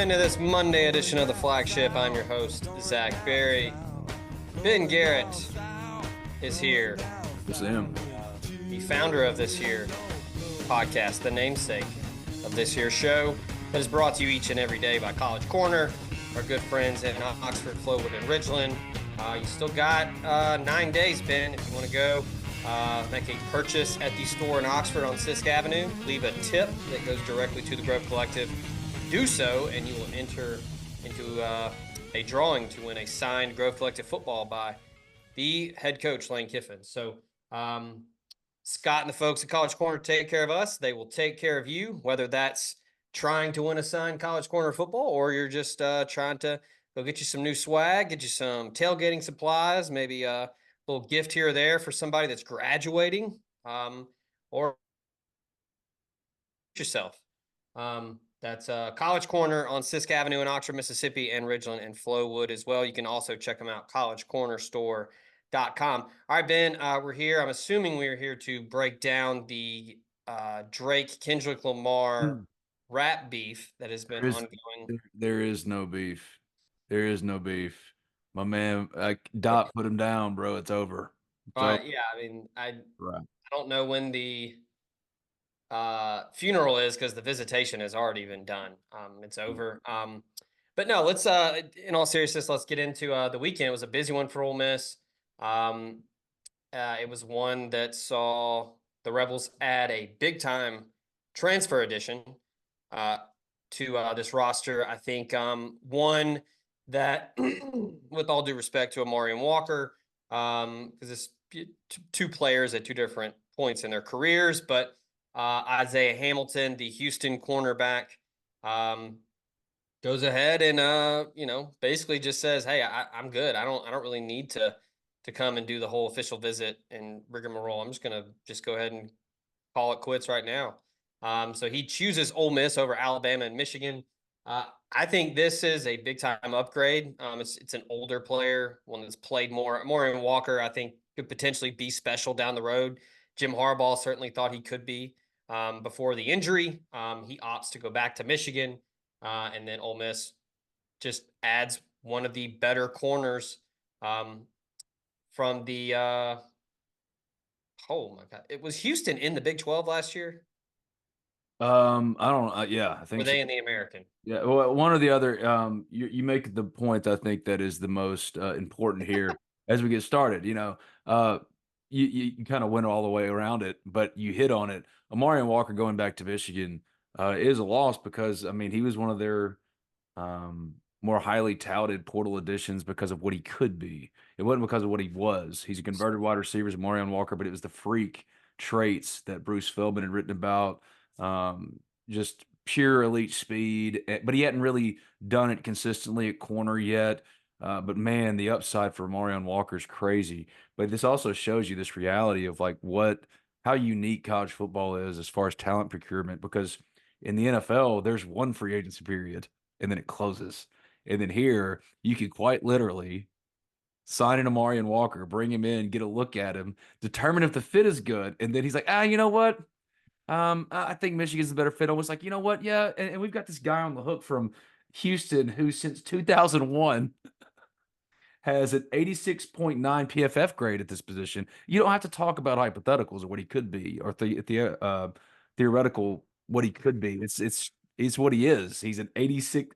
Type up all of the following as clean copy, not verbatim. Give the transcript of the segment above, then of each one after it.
into this Monday edition of the Flagship. I'm your host, Zach Berry. Ben Garrett is here. Yes, I am. The founder of this here podcast, the namesake of this here show that is brought to you each and every day by College Corner, our good friends in Oxford, Flowood, and Ridgeland. You still got 9 days, Ben, if you want to go make a purchase at the store in Oxford on Sisk Avenue. Leave a tip that goes directly to the Grove Collective. Do so, and you will enter into a drawing to win a signed Grove Collective football by the head coach, Lane Kiffin. So Scott and the folks at College Corner take care of us. They will take care of you, whether that's trying to win a signed College Corner football or you're just trying to go get you some new swag, get you some tailgating supplies, maybe a little gift here or there for somebody that's graduating, or yourself. That's College Corner on Sisk Avenue in Oxford, Mississippi, and Ridgeland and Flowood as well. You can also check them out, collegecornerstore.com. All right, Ben, we're here. I'm assuming we're here to break down the Drake Kendrick Lamar rap beef that has been ongoing. There is no beef. There is no beef. My man, Dot put him down, bro. It's over. Yeah, I mean, I don't know when the funeral is because the visitation has already been done. It's over. But no, let's in all seriousness, let's get into the weekend. It was a busy one for Ole Miss. It was one that saw the Rebels add a big time transfer addition to this roster. I think one that, with all due respect to Amorion Walker, because it's two players at two different points in their careers, but Isaiah Hamilton, the Houston cornerback, goes ahead and basically just says, "Hey, I'm good. I don't really need to come and do the whole official visit and rigmarole. I'm just gonna go ahead and call it quits right now." So he chooses Ole Miss over Alabama and Michigan. I think this is a big time upgrade. It's an older player, one that's played more. Amorion Walker, I think, could potentially be special down the road. Jim Harbaugh certainly thought he could be. Before the injury, he opts to go back to Michigan, and then Ole Miss just adds one of the better corners from the oh my God. It was Houston in the Big 12 last year? I don't yeah, I think Were they in the American? Yeah, well, one or the other. You make the point I think that is the most important here as we get started. You kind of went all the way around it, but you hit on it. Amorion Walker going back to Michigan is a loss because I mean he was one of their more highly touted portal additions because of what he could be. It wasn't because of what he was. He's a converted wide receiver, Amorion Walker, but it was the freak traits that Bruce Feldman had written about. Just pure elite speed, but he hadn't really done it consistently at corner yet. But man, the upside for Amorion Walker is crazy. But this also shows you this reality of like how unique college football is as far as talent procurement. Because in the NFL, there's one free agency period, and then it closes. And then here, you can quite literally sign an Amorion Walker, bring him in, get a look at him, determine if the fit is good, and then he's like, you know what? I think Michigan's the better fit. I was like, you know what? Yeah, and we've got this guy on the hook from Houston who since 2001 has an 86.9 PFF grade at this position. You don't have to talk about hypotheticals or what he could be or theoretical what he could be. It's what he is. He's an 86.9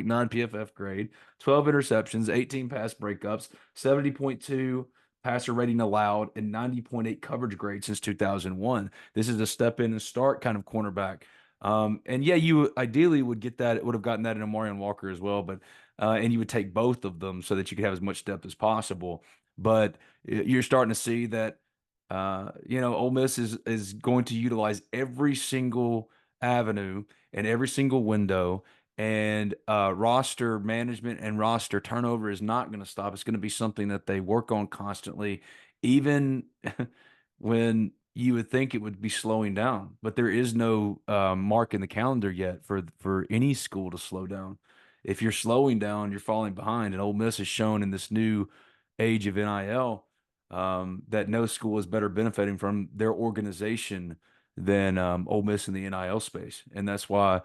PFF grade, 12 interceptions, 18 pass breakups, 70.2 passer rating allowed, and 90.8 coverage grade since 2001. This is a step in and start kind of cornerback. And yeah, you ideally would have gotten that in Amorion Walker as well, but and you would take both of them so that you could have as much depth as possible. But you're starting to see that Ole Miss is going to utilize every single avenue and every single window, and roster management and roster turnover is not going to stop. It's going to be something that they work on constantly, even when you would think it would be slowing down. But there is no mark in the calendar yet for any school to slow down. If you're slowing down, you're falling behind. And Ole Miss has shown in this new age of NIL that no school is better benefiting from their organization than Ole Miss in the NIL space. And that's why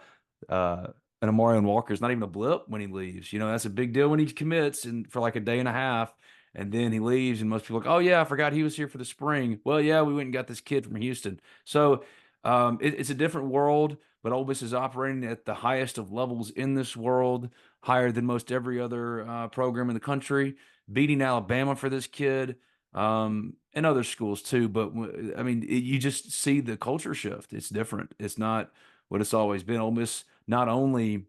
And Amorion Walker's not even a blip when he leaves. You know, that's a big deal when he commits and for like a day and a half, and then he leaves, and most people are like, oh yeah, I forgot he was here for the spring. Well, yeah, we went and got this kid from Houston. So it's a different world, but Ole Miss is operating at the highest of levels in this world, higher than most every other program in the country, beating Alabama for this kid. And other schools too, but I mean, you just see the culture shift. It's different. It's not what it's always been. Ole Miss not only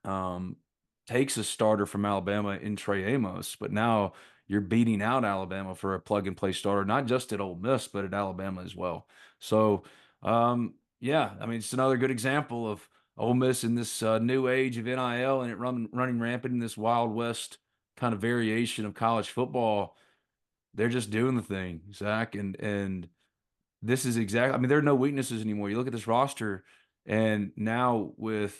um, takes a starter from Alabama in Tre Amos, but now you're beating out Alabama for a plug and play starter, not just at Ole Miss, but at Alabama as well. So, yeah, I mean, it's another good example of Ole Miss in this new age of NIL and it running rampant in this Wild West kind of variation of college football. They're just doing the thing, Zach, and this is exactly. I mean, there are no weaknesses anymore. You look at this roster, and now with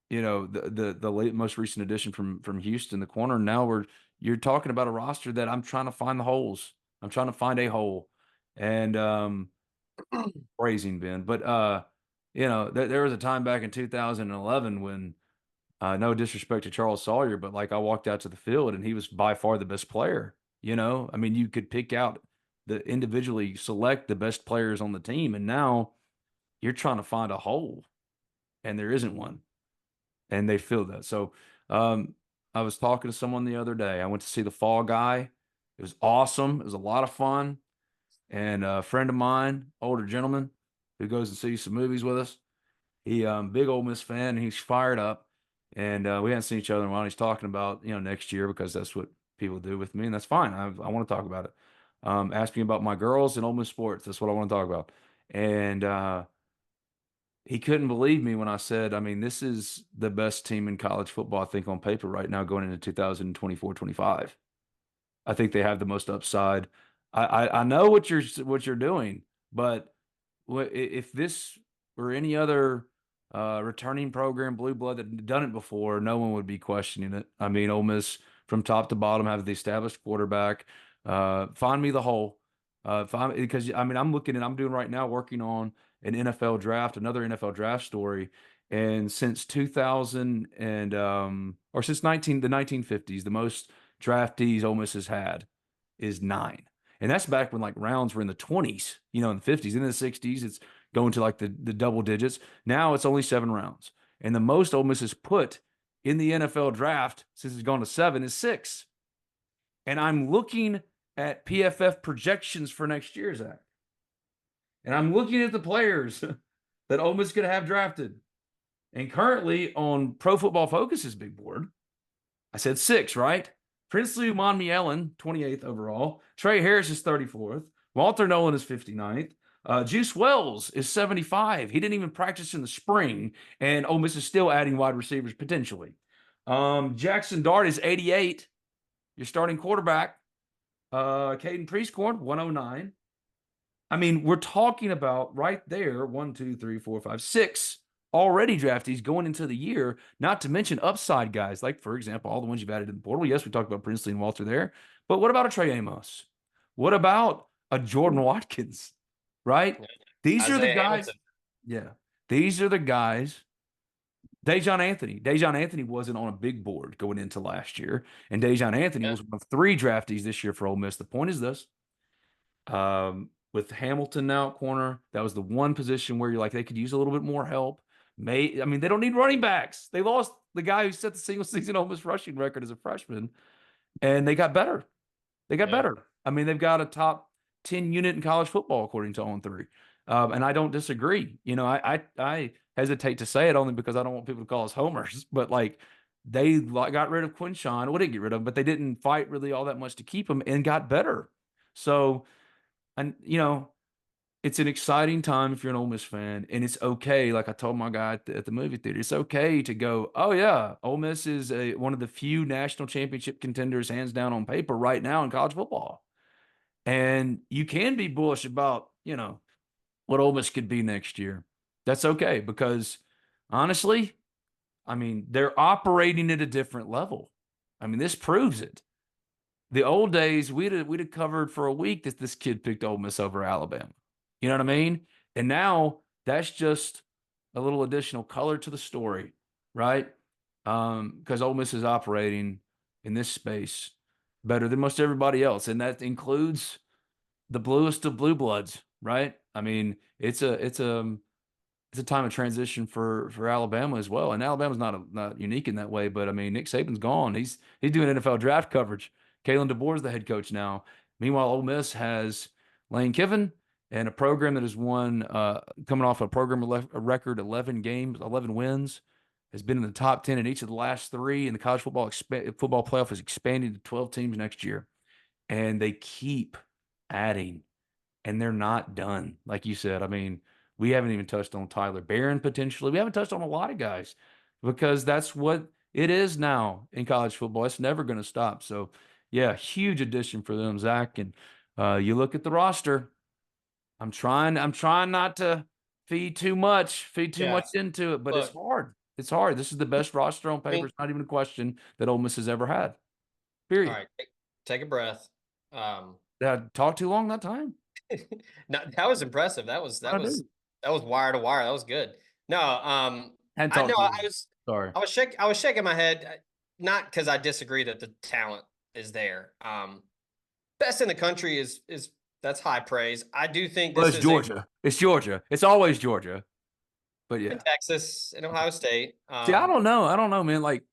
the late most recent addition from Houston, the corner. Now you're talking about a roster that I'm trying to find the holes. I'm trying to find a hole, and praising Ben. But there was a time back in 2011 when no disrespect to Charles Sawyer, but like I walked out to the field and he was by far the best player. I mean, you could pick out the individually select the best players on the team, and now you're trying to find a hole, and there isn't one, and they filled that. So, I was talking to someone the other day. I went to see The Fall Guy. It was awesome. It was a lot of fun. And a friend of mine, older gentleman, who goes and sees some movies with us, he big Ole Miss fan, and he's fired up. And we hadn't seen each other in a while. He's talking about next year because that's what people do with me, and that's fine. I want to talk about it. Ask me about my girls and Ole Miss sports. That's what I want to talk about. And he couldn't believe me when I said, I mean, this is the best team in college football, I think, on paper right now going into 2024-25. I think they have the most upside. I know what you're doing, but if this were any other returning program, blue blood that had done it before, no one would be questioning it. I mean, Ole Miss from top to bottom have the established quarterback. Find me the hole. Because I mean, I'm doing right now, working on an NFL draft, another NFL draft story. And since 2000 and or since the 1950s, the most draftees Ole Miss has had is 9. And that's back when like rounds were in the 20s, in the 50s, in the 60s, it's going to like the double digits. Now it's only 7 rounds. And the most Ole Miss has put in the NFL draft since it's gone to 7 is 6. And I'm looking at PFF projections for next year, Zach. And I'm looking at the players that Ole Miss could have drafted. And currently on Pro Football Focus's big board, I said 6, right? Princely Umanmielen, 28th overall. Trey Harris is 34th. Walter Nolan is 59th. Juice Wells is 75. He didn't even practice in the spring, and Ole Miss is still adding wide receivers potentially. Jackson Dart is 88. Your starting quarterback. Caden Priestcorn, 109. I mean, we're talking about right there 1, 2, 3, 4, 5, 6 already draftees going into the year, not to mention upside guys, like, for example, all the ones you've added in the portal. Yes, we talked about Princely and Walter there, but what about a Tre Amos? What about a Jordan Watkins, right? These are the guys. Hamilton. Yeah. These are the guys. Deion Anthony wasn't on a big board going into last year, and Deion Anthony was one of 3 draftees this year for Ole Miss. The point is this. With Hamilton now at corner, that was the one position where you're like, they could use a little bit more help. They don't need running backs. They lost the guy who set the single season Ole Miss rushing record as a freshman, and they got better. Better. I mean, they've got a top 10 unit in college football, according to On3. And I don't disagree. I hesitate to say it only because I don't want people to call us homers, but like they got rid of Quinshawn. Well, they didn't get rid of him, but they didn't fight really all that much to keep him and got better. So, and it's an exciting time if you're an Ole Miss fan, and it's okay. Like I told my guy at the movie theater, it's okay to go, oh yeah, Ole Miss is one of the few national championship contenders, hands down on paper right now in college football. And you can be bullish about, what Ole Miss could be next year. That's okay, because honestly, I mean, they're operating at a different level. I mean, this proves it. The old days, we'd have covered for a week that this kid picked Ole Miss over Alabama. You know what I mean? And now that's just a little additional color to the story, right? Because Ole Miss is operating in this space better than most everybody else, and that includes the bluest of blue bloods, right? I mean, it's a time of transition for Alabama as well, and Alabama's not unique in that way. But I mean, Nick Saban's gone; he's doing NFL draft coverage. Kalen DeBoer's the head coach now. Meanwhile, Ole Miss has Lane Kiffin and a program that has won, coming off a program a record 11 games, 11 wins, has been in the top 10 in each of the last three, and the college football playoff is expanding to 12 teams next year, and they keep adding, and they're not done. Like you said, I mean, we haven't even touched on Tyler Barron potentially. We haven't touched on a lot of guys because that's what it is now in college football. It's never going to stop. So, yeah, huge addition for them, Zach. And you look at the roster. I'm trying not to feed too Yeah. much into it, but it's Look, hard. It's hard. This is the best roster on I paper. mean, It's not even a question that Ole Miss has ever had. all Period. right, take a breath. Um, Did I talk too long that time? no, that was impressive. That was What I do? wire to wire. That was good. No, Hadn't I talked know too long. Sorry. I was shaking my head, not because I disagree that the talent is there. Best in the country is that's high praise. I do think Well, this it's is a Georgia. It's Georgia. It's always Georgia. But in yeah. Texas and Ohio State. See, I don't know. I don't know, man. Like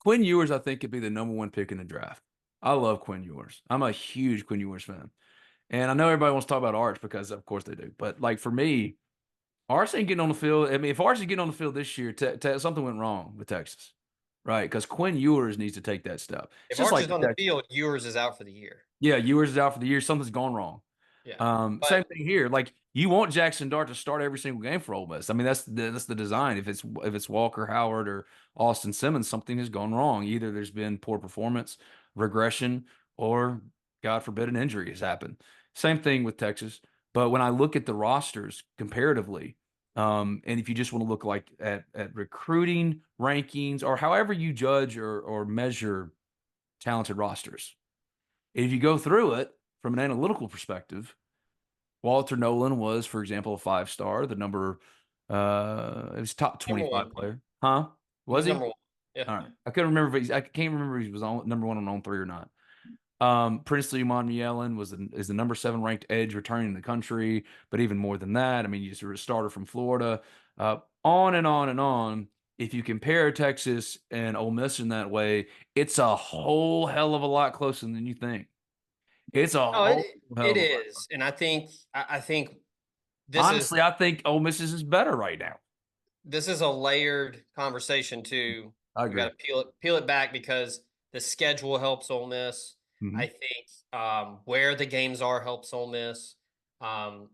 Quinn Ewers, I think could be the number one pick in the draft. I love Quinn Ewers. I'm a huge Quinn Ewers fan. And I know everybody wants to talk about Arch because of course they do. But like for me, Arch ain't getting on the field. I mean, if Arch is getting on the field this year, something went wrong with Texas. Right? Because Quinn Ewers needs to take that step. It's If just Arch like is the on the Texas. field, Ewers is out for the year. Yeah, Ewers is out for the year. Something's gone wrong. Yeah, Same but thing here. Like you want Jackson Dart to start every single game for Ole Miss. I mean, that's the design. If it's Walker Howard or Austin Simmons, something has gone wrong. Either there's been poor performance, regression, or God forbid an injury has happened. Same thing with Texas. But when I look at the rosters comparatively, and if you just want to look like at recruiting rankings or however you judge or measure talented rosters, if you go through it from an analytical perspective, Walter Nolan was, for example, a 5-star, it was top number 25 one, player. Huh? he Was was he? number one. Yeah. All right. I can't remember if he was on number one on 3 or not. Princely Umanmielen is the number 7 ranked edge returning in the country, but even more than that, I mean, he's a starter from Florida. On and on and on. If you compare Texas and Ole Miss in that way, it's a whole hell of a lot closer than you think. It's a No, whole hell it of a lot. is, and I think this is Honestly, I think Ole Miss is better right now. this is a layered conversation too. I We got agree. to peel it back because the schedule helps Ole Miss. I Hmm. think where the games are helps Ole Miss. Um,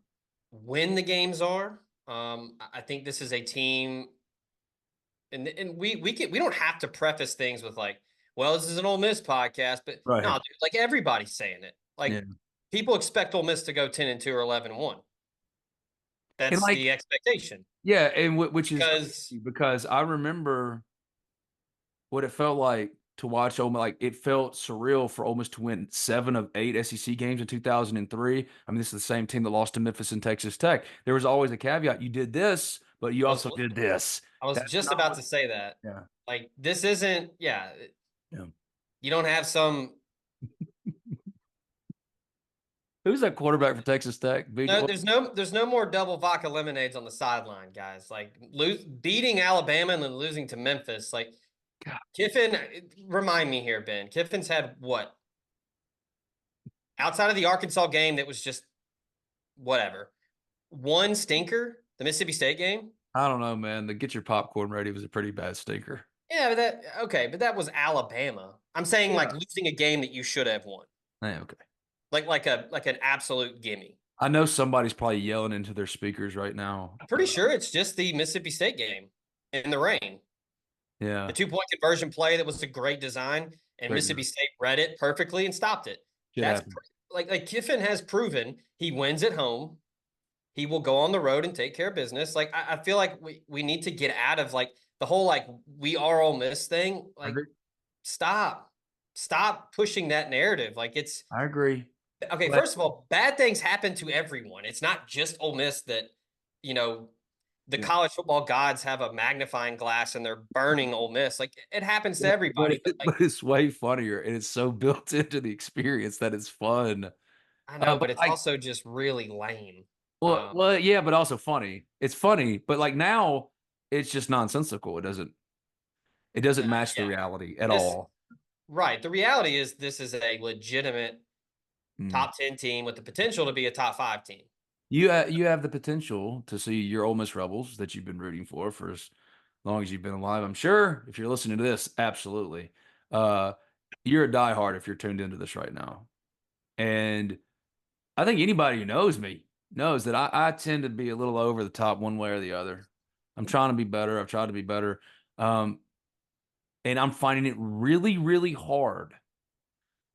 when the games are, I think this is a team, and we don't have to preface things with like, well, this is an Ole Miss podcast, but no, Right. dude, like everybody's saying it. Yeah. Like people expect Ole Miss to go 10-2 or 11-1. And That's like, the expectation yeah, and which is because crazy because I remember what it felt like to watch Ole Miss. Like it felt surreal for Ole Miss to win 7 of 8 SEC games in 2003. I mean, this is the same team that lost to Memphis and Texas Tech. There was always a caveat: you did this, but you I was also did this. I was That's just about not. to say that. Yeah. Like this isn't, yeah, Yeah. you don't have some Who's that quarterback for Texas Tech? no, there's no more double vodka lemonades on the sideline, guys. Like beating Alabama and then losing to Memphis. Like God, Kiffin, remind me here, Ben. Kiffin's had what? Outside of the Arkansas game that was just whatever. One stinker, the Mississippi State game. I don't know, man. The get your popcorn ready was a pretty bad stinker. Yeah, but that was Alabama. I'm saying like Yeah. losing a game that you should have won. Okay. Like an absolute gimme. I know somebody's probably yelling into their speakers right now. I'm pretty sure it's just the Mississippi State game in the rain. The Yeah, 2-point conversion play that was a great design, and great Mississippi move. State read it perfectly and stopped it. Shit That's happened. like Kiffin has proven he wins at home. He will go on the road and take care of business. Like I feel like we need to get out of like the whole like we are Ole Miss thing. I Like agree. stop pushing that narrative. Like it's I agree. okay. But First of all, bad things happen to everyone. It's not just Ole Miss that you know the Yeah. college football gods have a magnifying glass and they're burning Ole Miss. Like it happens to But everybody, but like it's way funnier, and it's so built into the experience that it's fun. I know, But but it's like, also just really lame. well, yeah, but also funny. It's funny, but like now, it's just nonsensical. It doesn't match the Yeah, reality at this all. right. The reality is this is a legitimate Mm. top 10 team with the potential to be a top 5 team. You have the potential to see your Ole Miss Rebels that you've been rooting for as long as you've been alive. I'm sure if you're listening to this, absolutely. Uh, you're a diehard if you're tuned into this right now. And I think anybody who knows me knows that I tend to be a little over the top one way or the other. I'm trying to be better. I've tried to be better. Um, and I'm finding it really, really hard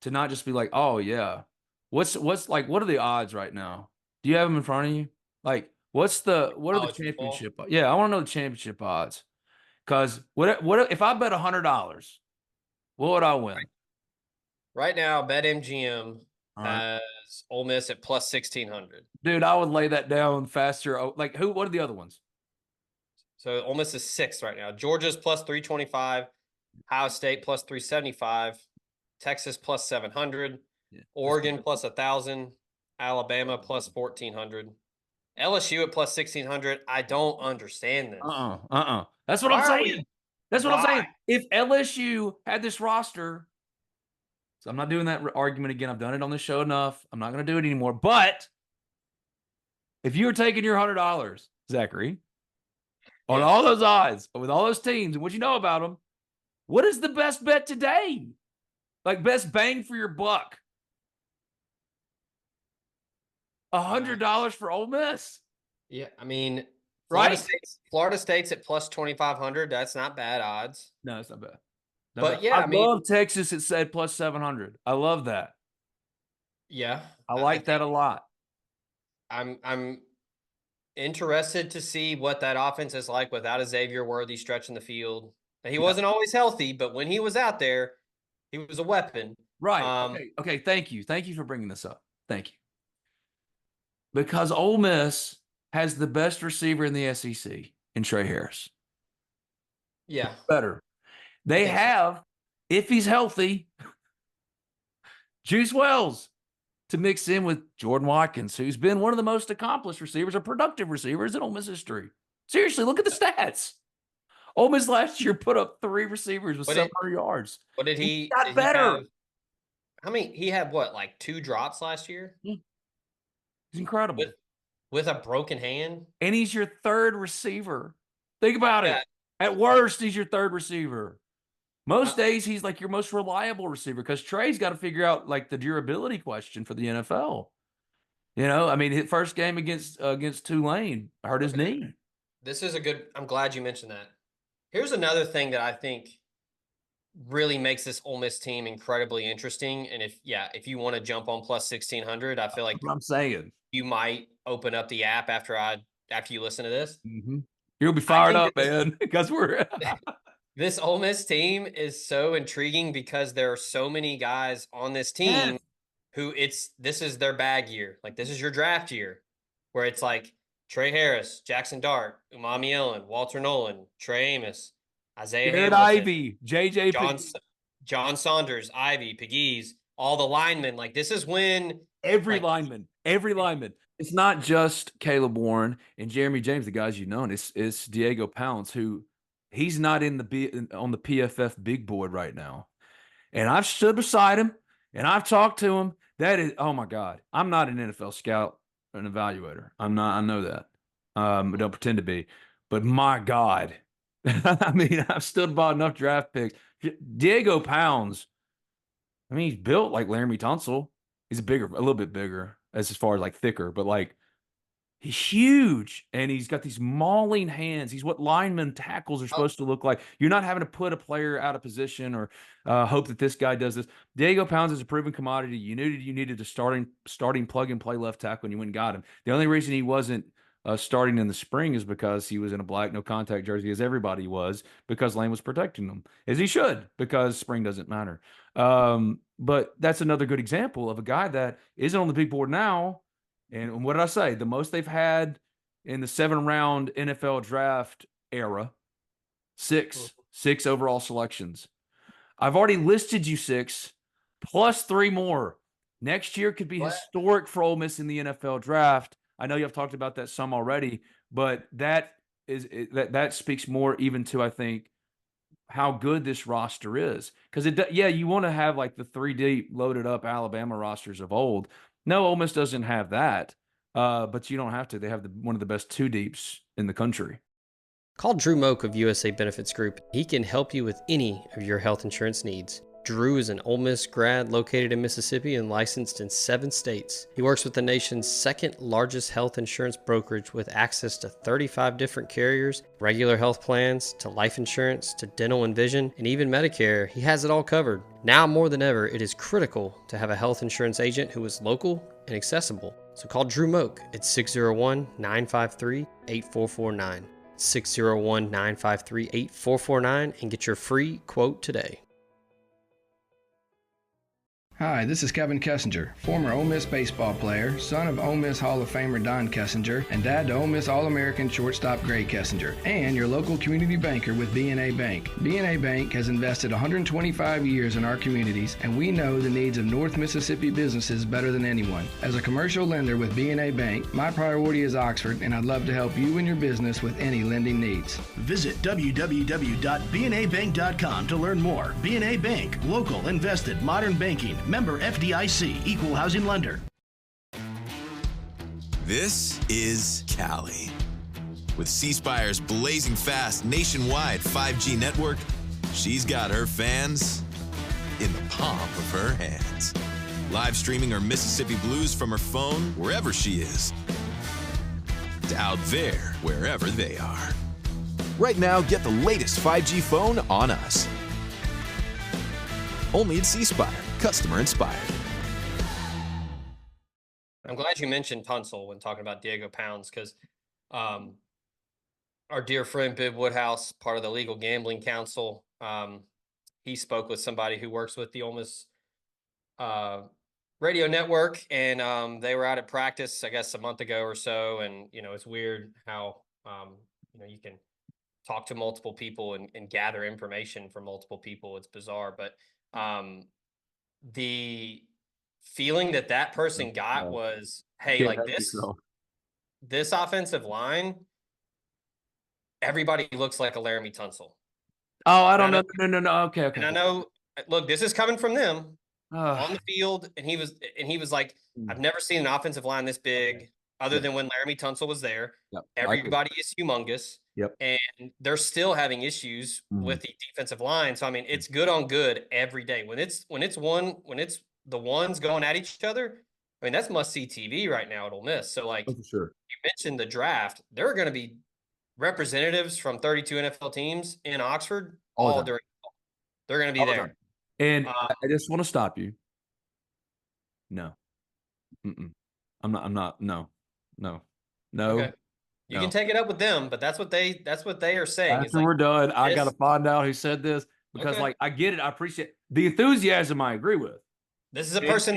to not just be like, oh yeah, what's like, what are the odds right now? Do you have them in front of you? Like, what are the College football. championship? Yeah, I want to know the championship odds. Because what if I bet $100, what would I win? Right now, BetMGM All right, has Ole Miss at plus 1,600. dude, I would lay that down faster. Oh, like who? What are the other ones? So Ole Miss is 6th right now. Georgia's plus 325, Ohio State plus 375, Texas plus 700, Yeah, Oregon plus 1,000, Alabama plus 1,400, LSU at plus 1,600. I don't understand this. That's what I'm Why are we? saying. That's what I'm Why? saying. If LSU had this roster, so I'm not doing that argument again. I've done it on this show enough. I'm not going to do it anymore. But if you were taking your $100, Zachary, on Yeah. all those odds with all those teams and what you know about them, what is the best bet today? Like best bang for your buck? $100 for Ole Miss, Yeah. I mean, right? Florida State's at plus 2,500. That's not bad odds. No, it's not bad. Not bad. But yeah, I I mean, love Texas. It said plus 700. I love that. yeah, I I like that think a lot. I'm interested to see what that offense is like without a Xavier Worthy stretching the field. And he Yeah. wasn't always healthy, but when he was out there, he was a weapon. Right. Um, Okay. Okay. Thank you. Thank you for bringing this up. Thank you. Because Ole Miss has the best receiver in the SEC in Trey Harris. yeah, Better. I They think so. have, if he's healthy, Juice Wells to mix in with Jordan Watkins, who's been one of the most accomplished receivers or productive receivers in Ole Miss history. Seriously, look at the stats. Ole Miss last year put up 3 receivers with What did 700 yards. what did He he got did he better. have? How many? He had what, like 2 drops last year Yeah, he's with incredible. with a broken hand. And he's your third receiver. Think about Yeah, it. At worst, he's your third receiver. Most uh, days, he's like your most reliable receiver because Trey's got to figure out like the durability question for the NFL. I mean, his first game against Tulane hurt his okay. knee. This is a good. I'm glad you mentioned that. Here's another thing that I think really makes this Ole Miss team incredibly interesting. And if you want to jump on plus 1,600, I feel like That's what I'm saying. you might open up the app after you listen to this. Mm-hmm. You'll be I fired think up, that this man, because we're this Ole Miss team is so intriguing because there are so many guys on this yes. team who this is their bag year. Like this is your draft year, where it's like Trey Harris, Jackson Dart, Umami Ellen, Walter Nolan, Tre Amos, Isaiah Jared Hamilton, Ivey, JJ John Pickett, John Saunders, Ivy, Pegues, all the linemen. Like this is when every like lineman, every lineman. It's not just Caleb Warren and Jeremy James, the guys you've known. It's Diego Pounds, who he's not on the PFF big board right now. And I've stood beside him and I've talked to him. That is, oh my God, I'm not an NFL scout, an evaluator. I'm not. I know that. I don't pretend to be. But my God, I mean, I've stood by enough draft picks. Diego Pounds. I mean, he's built like Laramie Tunsil. He's a little bit bigger as far as like thicker, but like he's huge and he's got these mauling hands. He's what lineman tackles are oh, supposed to look like. You're not having to put a player out of position or hope that this guy does this. Diego Pounds is a proven commodity. You needed a starting plug and play left tackle and you went and got him. The only reason he wasn't starting in the spring is because he was in a black no contact jersey, as everybody was, because Lane was protecting him, as he should, because spring doesn't matter. But that's another good example of a guy that isn't on the big board now. And what did I say? The most they've had in the 7-round NFL draft era. Six overall selections. I've already listed you 6, plus 3 more. Next year could be historic for Ole Miss in the NFL draft. I know you've talked about that some already, but that speaks more even to, I think, how good this roster is. Because you want to have like the 3 deep loaded up Alabama rosters of old. No, Ole Miss doesn't have that, but you don't have to. They have one of the best 2 deeps in the country. Call Drew Moak of USA Benefits Group. He can help you with any of your health insurance needs. Drew is an Ole Miss grad located in Mississippi and licensed in 7 states. He works with the nation's 2nd largest health insurance brokerage with access to 35 different carriers, regular health plans, to life insurance, to dental and vision, and even Medicare. He has it all covered. Now more than ever, it is critical to have a health insurance agent who is local and accessible. So call Drew Moak at 601-953-8449. 601-953-8449 and get your free quote today. Hi, this is Kevin Kessinger, former Ole Miss baseball player, son of Ole Miss Hall of Famer Don Kessinger, and dad to Ole Miss All-American shortstop Greg Kessinger, and your local community banker with B&A Bank. B&A Bank has invested 125 years in our communities, and we know the needs of North Mississippi businesses better than anyone. As a commercial lender with B&A Bank, my priority is Oxford, and I'd love to help you and your business with any lending needs. Visit www.bnabank.com to learn more. B&A Bank, local, invested, modern banking. Member FDIC, equal housing lender. This is Cali. With C Spire's blazing fast nationwide 5G network, she's got her fans in the palm of her hands. Live streaming her Mississippi Blues from her phone wherever she is, to out there wherever they are. Right now, get the latest 5G phone on us. Only at C Spire. Customer inspired. I'm glad you mentioned Tunsil when talking about Diego Pounds, because our dear friend Bib Woodhouse, part of the Legal Gambling Council, he spoke with somebody who works with the Ole Miss radio network, and they were out at practice, I guess, a month ago or so. And, it's weird how, you can talk to multiple people and gather information from multiple people. It's bizarre, but the feeling that person got was, hey, like this offensive line, everybody looks like a Laramie Tunsil. Oh, I don't know. No. Okay. And I know, look, this is coming from them on the field. And he was like, I've never seen an offensive line this big other than when Laramie Tunsil was there. Yep. Everybody is humongous. Yep. And they're still having issues with the defensive line. So, I mean, it's good on good every day. When it's the ones going at each other, I mean, that's must-see TV right now at Ole Miss. So, like, for sure. You mentioned the draft. There are going to be representatives from 32 NFL teams in Oxford all during the fall. They're going to be there. And I just want to stop you. No. I'm not. No. Okay. You can take it up with them, but that's what they are saying. After we're done, I got to find out who said this, because I get it. I appreciate the enthusiasm. I agree with. This is a person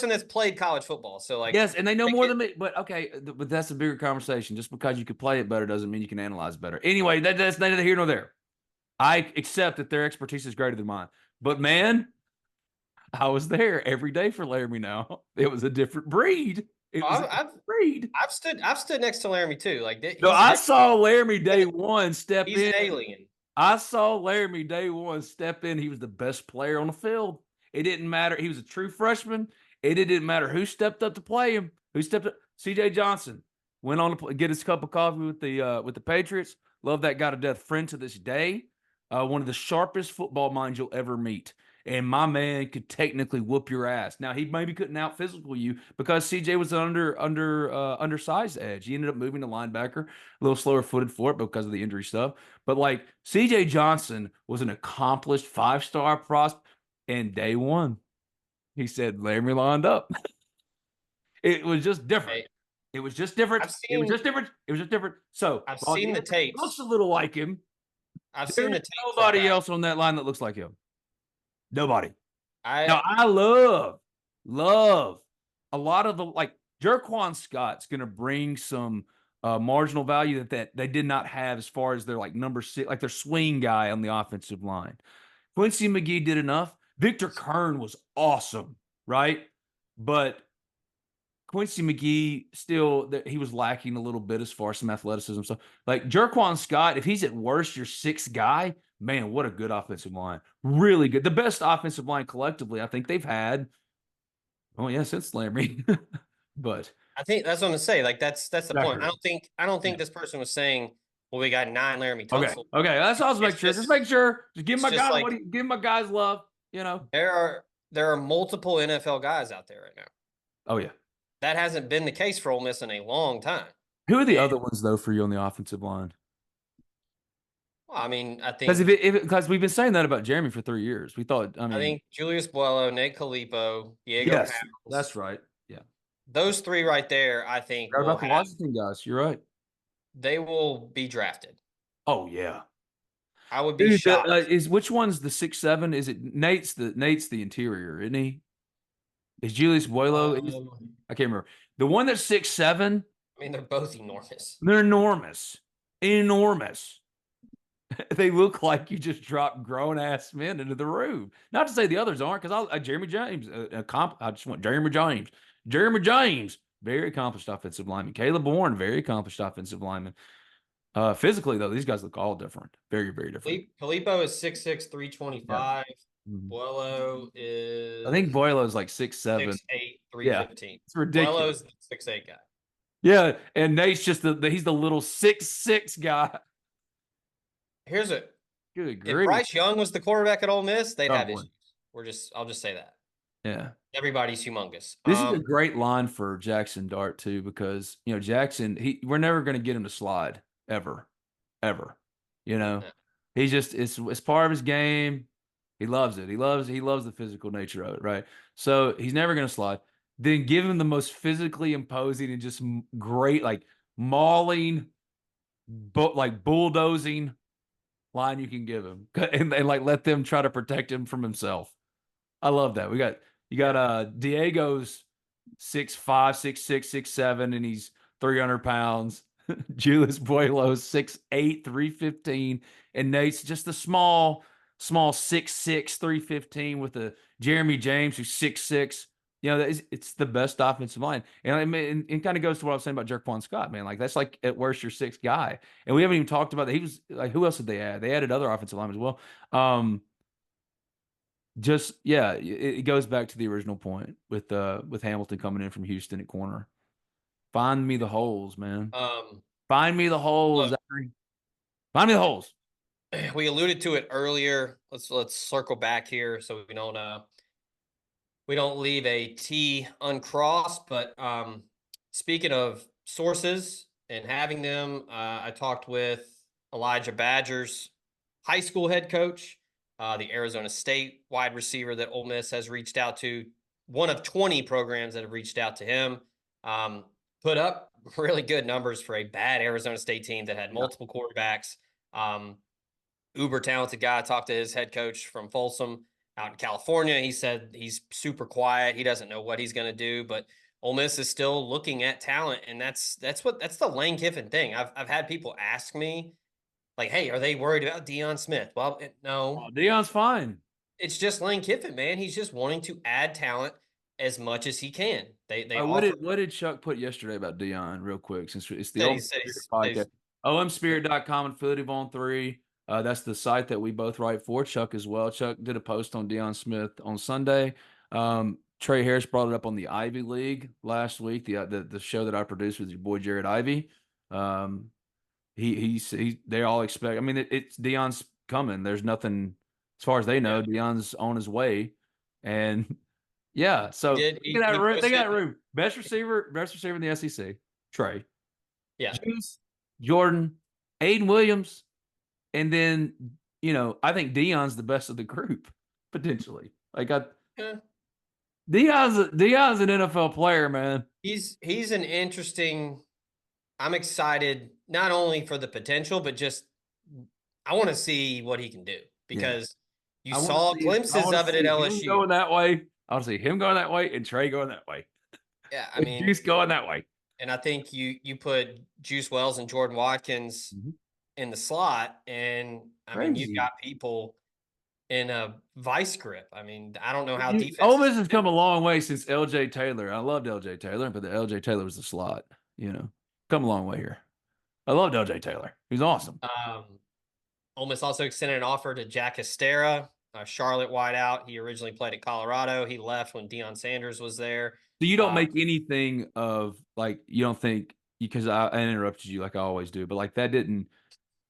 that's played college football. So, like, yes, and they know more than me. But okay, but that's a bigger conversation. Just because you can play it better doesn't mean you can analyze better. Anyway, that's neither here nor there. I accept that their expertise is greater than mine. But man, I was there every day for Laramie. Now it was a different breed. I've stood next to Laramie too. Like, I saw Laramie day one step in. He's an alien. I saw Laramie day one step in. He was the best player on the field. It didn't matter. He was a true freshman. It didn't matter who stepped up to play him. Who stepped up? C.J. Johnson went on to get his cup of coffee with the Patriots. Love that guy to death. Friend to this day. One of the sharpest football minds you'll ever meet. And my man could technically whoop your ass. Now, he maybe couldn't out-physical you because CJ was an undersized edge. He ended up moving to linebacker, a little slower-footed for it because of the injury stuff. But, like, CJ Johnson was an accomplished 5-star prospect, and day one, he said, Laramie lined up. It was just different. It was just different. So, I've seen the tapes. Looks a little like him. I've seen the tapes. Nobody else on that line that looks like him. Nobody. I love a lot of the, like, Jerquan Scott's going to bring some marginal value that they did not have as far as their like number 6, like their swing guy on the offensive line. Quincy McGee did enough. Victor Kern was awesome, right? But Quincy McGee still, he was lacking a little bit as far as some athleticism. So, like Jerquan Scott, if he's at worst your 6th guy, man, what a good offensive line. Really good. The best offensive line collectively, I think they've had. Oh, yeah, since Laramie. But I think that's what I'm gonna say. Like that's the point. Exactly. I don't think this person was saying, well, we got 9 Laramie okay, Tunsil. that's all. Just make sure. Just give my just guy like- give my guys love. You know, There are multiple NFL guys out there right now. Oh yeah. That hasn't been the case for Ole Miss in a long time. Who are the other ones though for you on the offensive line? Well, I mean, I think Because we've been saying that about Jeremy for 3 years. We thought. I think Julius Buello, Nate Calippo, Diego yes, Powell. that's right. Yeah, those 3 right there. I think forgot about the Washington guys. You're right. They will be drafted. Oh yeah. I would be shocked. Which one's the 6'7"? Is it Nate's the interior, isn't he? Is Julius Buello? I can't remember. The one that's 6'7". I mean, they're both enormous. They're enormous. They look like you just dropped grown-ass men into the room. Not to say the others aren't, because Jeremy James, I just want Jeremy James. Jeremy James, very accomplished offensive lineman. Caleb Bourne, very accomplished offensive lineman. Physically, though, these guys look all different. Very, very different. Calippo is 6'6", 325. Yeah. Buello is... I think Buello is like 6'7". 6'8", 315. Yeah, it's ridiculous. Buello's the 6'8" guy. Yeah, and Nate's just he's the little 6'6" guy. Here's a good grief. If Bryce Young was the quarterback at Ole Miss, they'd have boy. issues. I'll just say that. Yeah. Everybody's humongous. This is a great line for Jackson Dart too, because Jackson, we're never going to get him to slide ever. Yeah. He's just it's part of his game. He loves it. He loves the physical nature of it, right? So he's never going to slide. Then give him the most physically imposing and just great, like mauling, like bulldozing line you can give him, and like let them try to protect him from himself. I love that. You got Diego's 6'5", 6'6", 6'7", and he's 300 pounds. Julius Buelo's 6'8", 315, and Nate's just a small 6'6", 315 with a Jeremy James who's 6'6". It's the best offensive line. And I mean, it kind of goes to what I was saying about Jerquan Scott, man. Like, that's like at worst your 6th guy. And we haven't even talked about that. He was like, who else did they add? They added other offensive linemen as well. It goes back to the original point with Hamilton coming in from Houston at corner. Find me the holes, man. Find me the holes. Look, find me the holes. We alluded to it earlier. Let's circle back here so we don't leave a T uncrossed. But speaking of sources and having them, I talked with Elijah Badger's high school head coach, the Arizona State wide receiver that Ole Miss has reached out to, one of 20 programs that have reached out to him, put up really good numbers for a bad Arizona State team that had multiple quarterbacks. Uber talented guy. I talked to his head coach from Folsom out in California. He said he's super quiet. He doesn't know what he's going to do, but Ole Miss is still looking at talent. And that's the Lane Kiffin thing. I've had people ask me, like, hey, are they worried about Deion Smith? Well, no. Deion's fine. It's just Lane Kiffin, man. He's just wanting to add talent as much as he can. What did Chuck put yesterday about Deion real quick, since it's the old podcast? omspirit.com affiliate on 3. That's the site that we both write for. Chuck as well. Chuck did a post on Deion Smith on Sunday. Trey Harris brought it up on the Ivy League last week, the show that I produced with your boy Jared Ivy. They all expect. I mean, it's Deion's coming. There's nothing, as far as they know. Deion's on his way, and yeah. So they got room. Best receiver in the SEC. Trey. Yeah. Juice, Jordan, Aiden Williams, and then I think Deion's the best of the group potentially. Deion's an NFL player, man. He's an interesting. I'm excited not only for the potential, but just I want to see what he can do, because you saw glimpses of it at LSU. Going that way. I want to see him going that way and Trey going that way. Yeah, I mean, he's going that way. And I think you put Juice Wells and Jordan Watkins in the slot, and I mean, you've got people in a vice grip. I mean, I don't know how defense. Ole Miss has come a long way since L.J. Taylor. I loved L.J. Taylor, but the L.J. Taylor was the slot. Come a long way here. I loved L.J. Taylor. He's awesome. Ole Miss also extended an offer to Jack Estera, a Charlotte wideout. He originally played at Colorado. He left when Deion Sanders was there. So you don't make anything of, like, you don't think, because I interrupted you like I always do, but like that didn't,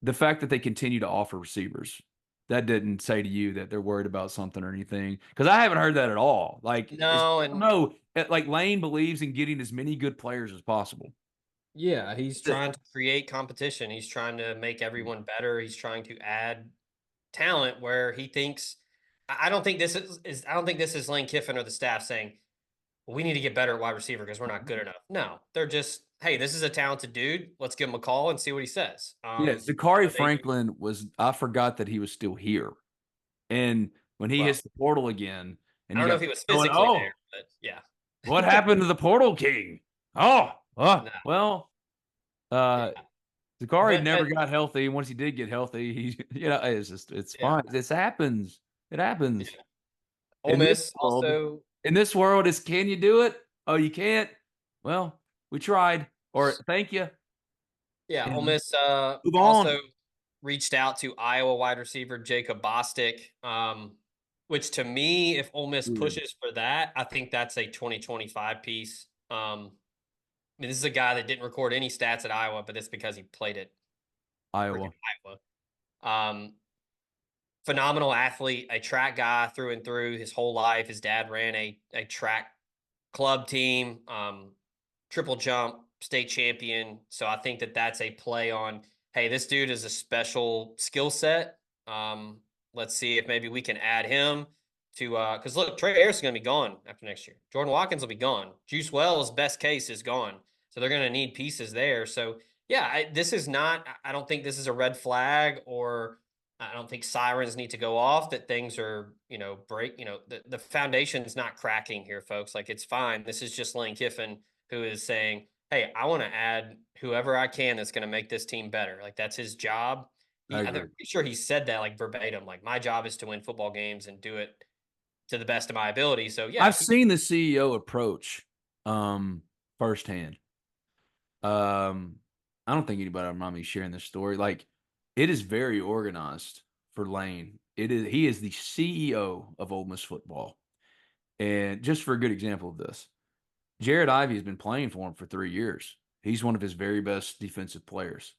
the fact that they continue to offer receivers, that didn't say to you that they're worried about something or anything? Because I haven't heard that at all. Like, no, like Lane believes in getting as many good players as possible. Yeah, he's trying to create competition. He's trying to make everyone better. He's trying to add talent where he thinks. I don't think this is. I don't think this is Lane Kiffin or the staff saying, well, we need to get better at wide receiver because we're not good enough. No, they're just, hey, this is a talented dude. Let's give him a call and see what he says. Yeah, Zachary Franklin was, I forgot that he was still here. And when he hits the portal again, and I don't know if he was physically there, but yeah. What happened to the portal king? Well, Zachary never got healthy. Once he did get healthy, he, it's fine. This happens. It happens. Yeah. Ole Miss also. In this world, is can you do it? Oh, you can't? Well, we tried. Or thank you. Yeah, Ole Miss also reached out to Iowa wide receiver Jacob Bostic, which to me, if Ole Miss pushes for that, I think that's a 2025 piece. I mean, this is a guy that didn't record any stats at Iowa, but it's because he played at Iowa. Phenomenal athlete, a track guy through and through his whole life. His dad ran a track club team, triple jump, state champion. So I think that that's a play on, hey, this dude is a special skill set. Let's see if maybe we can add him to because look, Tre Amos is going to be gone after next year. Jordan Watkins will be gone. Juice Wells' best case is gone. So they're going to need pieces there. So, yeah, this is not – I don't think this is a red flag, or I don't think sirens need to go off that things are, the foundation is not cracking here, folks. Like, it's fine. This is just Lane Kiffin who is saying, hey, I want to add whoever I can that's going to make this team better. Like, that's his job. I'm pretty sure he said that, like, verbatim. Like, my job is to win football games and do it to the best of my ability. So, yeah. I've seen the CEO approach firsthand. I don't think anybody will mind me sharing this story. Like, it is very organized for Lane. He is the CEO of Ole Miss football. And just for a good example of this, Jared Ivey has been playing for him for 3 years. He's one of his very best defensive players.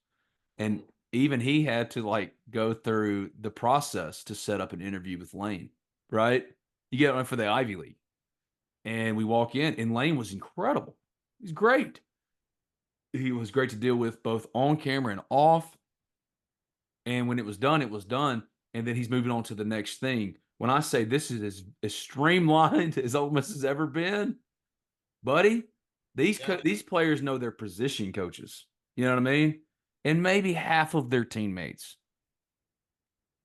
And even he had to, like, go through the process to set up an interview with Lane, right? You get one for the Ivy League. And we walk in, and Lane was incredible. He's great. He was great to deal with both on camera and off. And when it was done, it was done. And then he's moving on to the next thing. When I say this is as streamlined as Ole Miss has ever been, buddy, these players know their position coaches. You know what I mean? And maybe half of their teammates.